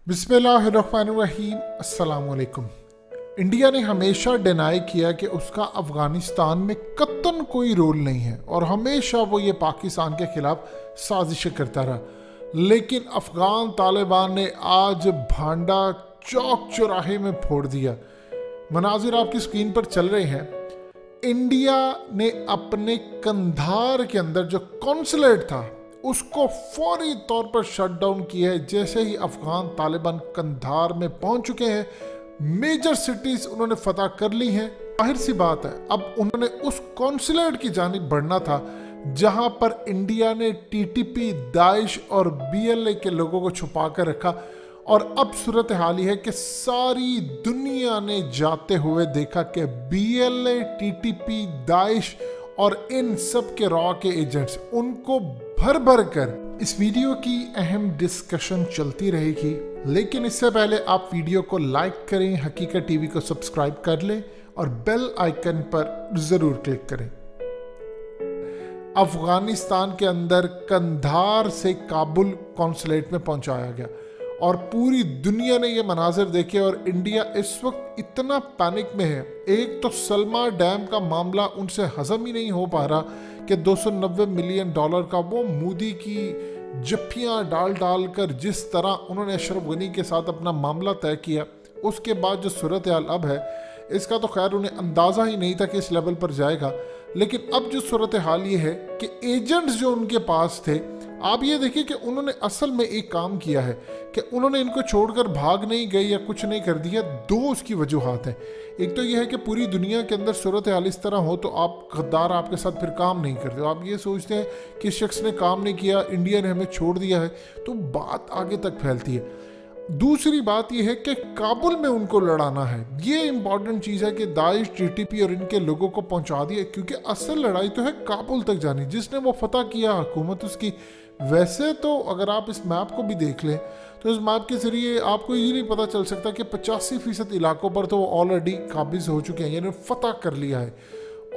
बिस्मिल्लाहिर्रहमानिर्रहीम। अस्सलाम वालेकुम। इंडिया ने हमेशा डिनाई किया कि उसका अफ़गानिस्तान में कत्तन कोई रोल नहीं है और हमेशा वो ये पाकिस्तान के ख़िलाफ़ साजिशें करता रहा, लेकिन अफ़गान तालिबान ने आज भांडा चौक चौराहे में फोड़ दिया। मनाजिर आपकी स्क्रीन पर चल रहे हैं। इंडिया ने अपने कंधार के अंदर जो कॉन्सुलेट था उसको फौरी तौर पर शट डाउन किया है। जैसे ही अफगान तालिबान कंधार में पहुंच चुके हैं, मेजर सिटीज उन्होंने फतह कर ली हैं। जाहिर सी बात है, अब उन्होंने उस कॉन्सुलेट की जानिब बढ़ना था जहां पर इंडिया ने टीटीपी, दाइश और बीएलए के लोगों को छुपा कर रखा। और अब सूरत हाल है कि सारी दुनिया ने जाते हुए देखा कि बीएलए, टीटीपी, दाइश और इन सब के रॉ के एजेंट्स, उनको भर भर कर इस वीडियो की अहम डिस्कशन चलती रहेगी। लेकिन इससे पहले आप वीडियो को लाइक करें, हकीकत टीवी को सब्सक्राइब कर लें और बेल आइकन पर ज़रूर क्लिक करें। अफगानिस्तान के अंदर कंधार से काबुल कॉन्सुलेट में पहुंचाया गया और पूरी दुनिया ने ये मनाजिर देखे और इंडिया इस वक्त इतना पैनिक में है। एक तो सलमा डैम का मामला उनसे हजम ही नहीं हो पा रहा कि 290 मिलियन डॉलर का वो मोदी की जफ्फियाँ डाल डाल कर जिस तरह उन्होंने अशरफ गनी के साथ अपना मामला तय किया, उसके बाद जो सूरत हाल अब है, इसका तो खैर उन्हें अंदाज़ा ही नहीं था कि इस लेवल पर जाएगा। लेकिन अब जो सूरत हाल ये है कि एजेंट्स जो उनके पास थे, आप ये देखिए कि उन्होंने असल में एक काम किया है कि उन्होंने इनको छोड़कर भाग नहीं गए या कुछ नहीं कर दिया। दो उसकी वजूहात हैं। एक तो यह है कि पूरी दुनिया के अंदर सूरत हाल इस तरह हो तो आप गद्दार आपके साथ फिर काम नहीं करते, आप ये सोचते हैं कि इस शख्स ने काम नहीं किया, इंडिया ने हमें छोड़ दिया है, तो बात आगे तक फैलती है। दूसरी बात यह है कि काबुल में उनको लड़ाना है। ये इंपॉर्टेंट चीज़ है कि दाइश, टीटीपी और इनके लोगों को पहुंचा दिया, क्योंकि असल लड़ाई तो है काबुल तक जानी, जिसने वो फतह किया हुकूमत उसकी। वैसे तो अगर आप इस मैप को भी देख लें तो इस मैप के ज़रिए आपको ये नहीं पता चल सकता कि 85% इलाकों पर तो वो ऑलरेडी काबिज हो चुके हैं, यानी फतह कर लिया है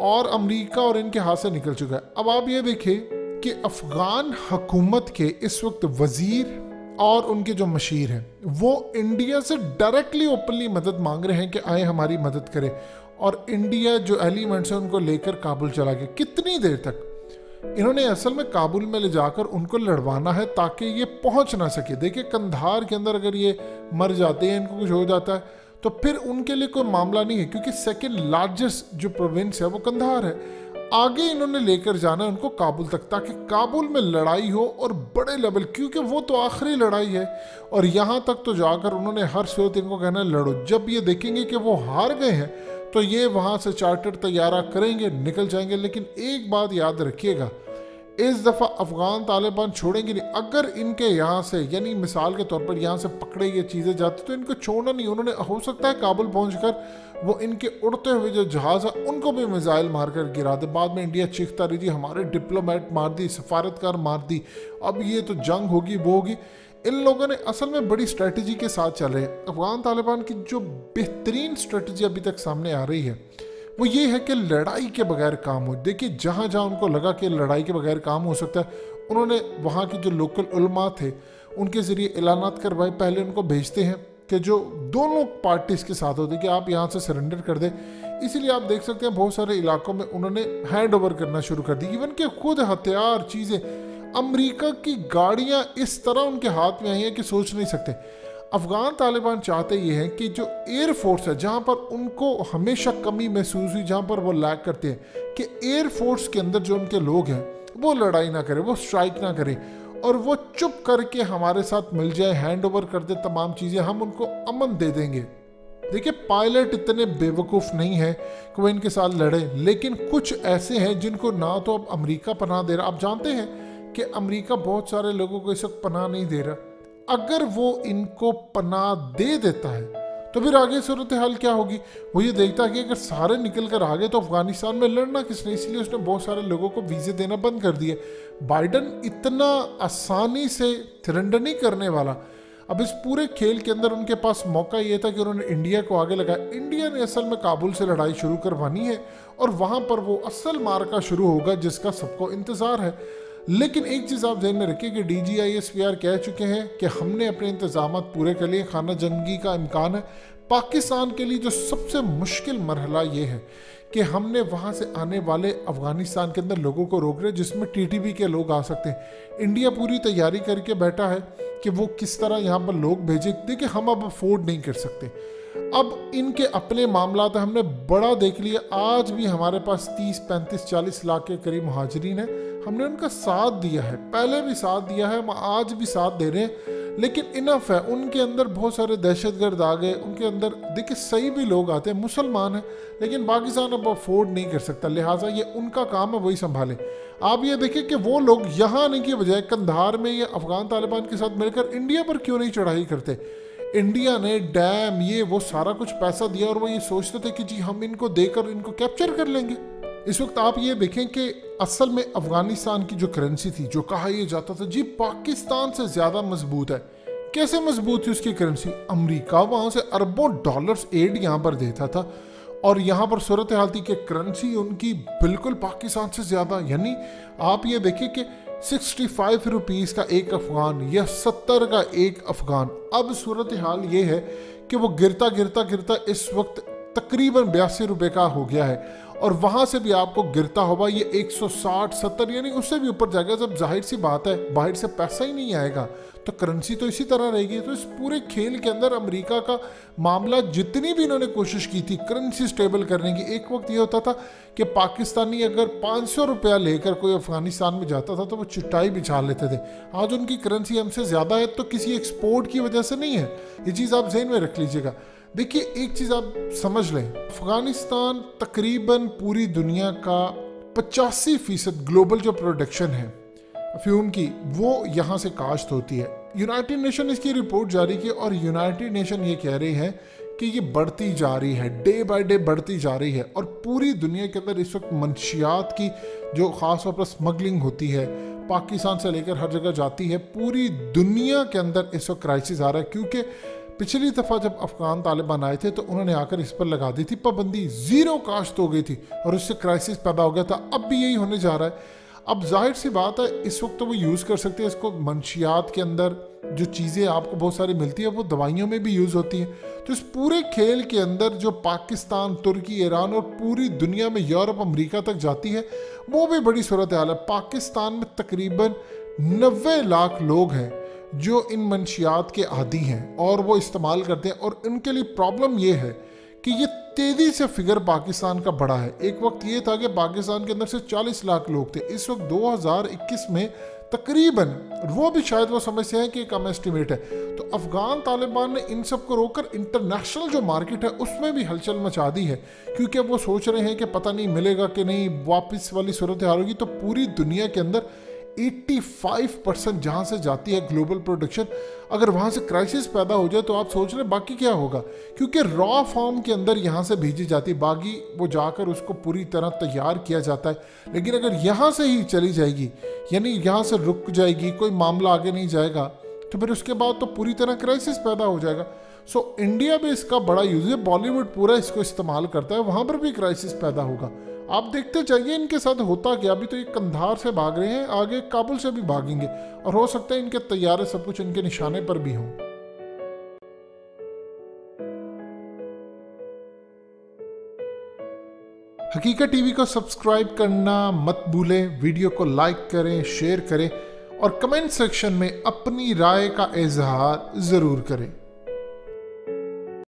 और अमेरिका और इनके हाथ से निकल चुका है। अब आप ये देखें कि अफ़गान हुकूमत के इस वक्त वज़ीर और उनके जो मशीर हैं वो इंडिया से डायरेक्टली ओपनली मदद मांग रहे हैं कि आए हमारी मदद करें, और इंडिया जो एलिमेंट्स हैं उनको लेकर काबुल चला गया। कितनी देर तक इन्होंने असल में काबुल में ले जाकर उनको लड़वाना है ताकि ये पहुंच ना सके। देखिए, कंधार के अंदर अगर ये मर जाते हैं, इनको कुछ हो जाता है, तो फिर उनके लिए कोई मामला नहीं है, क्योंकि सेकंड लार्जेस्ट जो प्रोविंस है वो कंधार है। आगे इन्होंने लेकर जाना है उनको काबुल तक, ताकि काबुल में लड़ाई हो और बड़े लेवल, क्योंकि वो तो आखिरी लड़ाई है। और यहाँ तक तो जाकर उन्होंने हर सूरत इनको कहना है लड़ो। जब ये देखेंगे कि वो हार गए हैं तो ये वहाँ से चार्टर तैयारा करेंगे, निकल जाएंगे। लेकिन एक बात याद रखिएगा, इस दफ़ा अफ़गान तालिबान छोड़ेंगे नहीं। अगर इनके यहाँ से, यानी मिसाल के तौर पर यहाँ से पकड़े ये चीज़ें जाती तो इनको छोड़ना नहीं। उन्होंने हो सकता है काबुल पहुँचकर वो इनके उड़ते हुए जो जहाज़ है उनको भी मिसाइल मारकर गिरा दे। बाद में इंडिया चीखता रही थी हमारे डिप्लोमेट मार दी, सफारतकार मार दी, अब ये तो जंग होगी वो होगी। इन लोगों ने असल में बड़ी स्ट्रेटजी के साथ चल रहे हैं। अफ़गान तालिबान की जो बेहतरीन स्ट्रेटजी अभी तक सामने आ रही है वो ये है कि लड़ाई के बगैर काम हो। देखिए, जहाँ जहाँ उनको लगा कि लड़ाई के बगैर काम हो सकता है, उन्होंने वहाँ के जो लोकल उलमा थे उनके ज़रिए ऐलानात करवाए। पहले उनको भेजते हैं कि जो दोनों पार्टीज़ के साथ होते कि आप यहाँ से सरेंडर कर दें। इसीलिए आप देख सकते हैं बहुत सारे इलाकों में उन्होंने हैंड ओवर करना शुरू कर दी। इवन के खुद हथियार, चीज़ें, अमेरिका की गाड़ियाँ इस तरह उनके हाथ में आई हैं कि सोच नहीं सकते। अफ़गान तालिबान चाहते ये हैं कि जो एयर फोर्स है, जहाँ पर उनको हमेशा कमी महसूस हुई, जहाँ पर वो लैग करते हैं, कि एयर फोर्स के अंदर जो उनके लोग हैं वो लड़ाई ना करें, वो स्ट्राइक ना करें और वो चुप करके हमारे साथ मिल जाए, हैंड ओवर कर दे तमाम चीज़ें, हम उनको अमन दे देंगे। देखिए, पायलट इतने बेवकूफ़ नहीं है कि वो इनके साथ लड़े, लेकिन कुछ ऐसे हैं जिनको ना तो अब अमेरिका पनाह दे रहा। आप जानते हैं कि अमेरिका बहुत सारे लोगों को इस वक्त पनाह नहीं दे रहा। अगर वो इनको पनाह दे देता है तो फिर आगे सूरत हाल क्या होगी? वो ये देखता है कि अगर सारे निकल कर आ गए तो अफगानिस्तान में लड़ना किसने, इसलिए उसने बहुत सारे लोगों को वीज़े देना बंद कर दिए। बाइडन इतना आसानी से सरेंडर नहीं करने वाला। अब इस पूरे खेल के अंदर उनके पास मौका ये था कि उन्होंने इंडिया को आगे लगाया। इंडिया ने असल में काबुल से लड़ाई शुरू करवानी है और वहाँ पर वो असल मार्का शुरू होगा जिसका सबको इंतज़ार है। लेकिन एक चीज़ आप ध्यान में रखिए कि DGISPR कह चुके हैं कि हमने अपने इंतजाम पूरे कर लिए, खाना जंगी का इम्कान है। पाकिस्तान के लिए जो सबसे मुश्किल मरहला ये है कि हमने वहाँ से आने वाले अफगानिस्तान के अंदर लोगों को रोक रहे जिसमें TTP के लोग आ सकते हैं। इंडिया पूरी तैयारी करके बैठा है कि वो किस तरह यहाँ पर लोग भेजे। देखिए हम अब अफोर्ड नहीं कर सकते, अब इनके अपने मामला हमने बड़ा देख लिया। आज भी हमारे पास 30, 35, 40 लाख के करीब मुहाजिरीन है, हमने उनका साथ दिया है, पहले भी साथ दिया है, हम आज भी साथ दे रहे हैं, लेकिन इनफ है। उनके अंदर बहुत सारे दहशतगर्द आ गए, उनके अंदर देखिए सही भी लोग आते हैं, मुसलमान हैं, लेकिन पाकिस्तान अब अफोर्ड नहीं कर सकता, लिहाजा ये उनका काम है, वही संभालें। आप ये देखिए कि वो लोग यहाँ आने की बजाय कंधार में या अफगान तालिबान के साथ मिलकर इंडिया पर क्यों नहीं चढ़ाई करते। इंडिया ने डैम ये वो सारा कुछ पैसा दिया और वो ये सोचते थे कि जी हम इनको देकर इनको कैप्चर कर लेंगे। इस वक्त आप ये देखें कि असल में अफगानिस्तान की जो करेंसी थी, जो कहा यह जाता था जी पाकिस्तान से ज्यादा मजबूत है। कैसे मजबूत थी उसकी करेंसी? अमेरिका वहां से अरबों डॉलर्स एड यहाँ पर देता था और यहाँ पर सूरत हाल थी कि करेंसी उनकी बिल्कुल पाकिस्तान से ज्यादा। यानी आप ये देखिए कि 65 रुपीज़ का एक अफगान या 70 का एक अफगान। अब सूरत हाल ये है कि वो गिरता गिरता गिरता इस वक्त तकरीबन 82 रुपये का हो गया है और वहाँ से भी आपको गिरता होगा ये 160, 70 यानी उससे भी ऊपर जाएगा। जब जाहिर सी बात है बाहर से पैसा ही नहीं आएगा तो करेंसी तो इसी तरह रहेगी। तो इस पूरे खेल के अंदर अमेरिका का मामला, जितनी भी इन्होंने कोशिश की थी करेंसी स्टेबल करने की, एक वक्त ये होता था कि पाकिस्तानी अगर 500 रुपया लेकर कोई अफगानिस्तान में जाता था तो वो चिट्टाई बिछा लेते थे। आज उनकी करेंसी हमसे ज़्यादा है तो किसी एक्सपोर्ट की वजह से नहीं है, ये चीज़ आप ज़हन में रख लीजिएगा। देखिए एक चीज़ आप समझ लें, अफगानिस्तान तकरीबन पूरी दुनिया का 85% ग्लोबल जो प्रोडक्शन है अफ्यूम की वो यहाँ से काश्त होती है। यूनाइटेड नेशन इसकी रिपोर्ट जारी की और यूनाइटेड नेशन ये कह रही है कि ये बढ़ती जा रही है, डे बाय डे बढ़ती जा रही है और पूरी दुनिया के अंदर इस वक्त मंशियात की जो ख़ास तौर पर स्मगलिंग होती है पाकिस्तान से लेकर हर जगह जाती है। पूरी दुनिया के अंदर इस वक्त क्राइसिस आ रहा है क्योंकि पिछली दफ़ा जब अफगान तालिबान आए थे तो उन्होंने आकर इस पर लगा दी थी पाबंदी, ज़ीरो काश्त हो गई थी और उससे क्राइसिस पैदा हो गया था। अब भी यही होने जा रहा है। अब जाहिर सी बात है इस वक्त तो वो यूज़ कर सकते हैं इसको, मंशियात के अंदर जो चीज़ें आपको बहुत सारी मिलती है वो दवाइयों में भी यूज़ होती हैं। तो इस पूरे खेल के अंदर जो पाकिस्तान, तुर्की, ईरान और पूरी दुनिया में यूरोप, अमेरिका तक जाती है वो भी बड़ी सूरत हाल है। पाकिस्तान में तकरीबन 90 लाख लोग हैं जो इन मंशियात के आदी हैं और वो इस्तेमाल करते हैं और उनके लिए प्रॉब्लम ये है कि ये तेज़ी से फिगर पाकिस्तान का बढ़ा है। एक वक्त ये था कि पाकिस्तान के अंदर से 40 लाख लोग थे, इस वक्त 2021 में तकरीबन, वो भी शायद वो समझते हैं कि कम एस्टिमेट है। तो अफगान तालिबान ने इन सब को रोककर इंटरनेशनल जो मार्केट है उसमें भी हलचल मचा दी है क्योंकि वो सोच रहे हैं कि पता नहीं मिलेगा कि नहीं, वापस वाली सूरत हाल होगी। तो पूरी दुनिया के अंदर 85% जहाँ से जाती है ग्लोबल प्रोडक्शन, अगर वहाँ से क्राइसिस पैदा हो जाए तो आप सोच रहे बाकी क्या होगा, क्योंकि रॉ फॉर्म के अंदर यहाँ से भेजी जाती है, बागी वो जाकर उसको पूरी तरह तैयार किया जाता है। लेकिन अगर यहाँ से ही चली जाएगी यानी यहाँ से रुक जाएगी, कोई मामला आगे नहीं जाएगा, तो फिर उसके बाद तो पूरी तरह क्राइसिस पैदा हो जाएगा। सो इंडिया में इसका बड़ा यूज है, बॉलीवुड पूरा इसको इस्तेमाल करता है, वहाँ पर भी क्राइसिस पैदा होगा। आप देखते जाइए इनके साथ होता क्या। अभी तो ये कंधार से भाग रहे हैं, आगे काबुल से भी भागेंगे और हो सकता है इनके तैयारे सब कुछ इनके निशाने पर भी हों। हकीकत टीवी को सब्सक्राइब करना मत भूलें, वीडियो को लाइक करें, शेयर करें और कमेंट सेक्शन में अपनी राय का इजहार ज़रूर करें।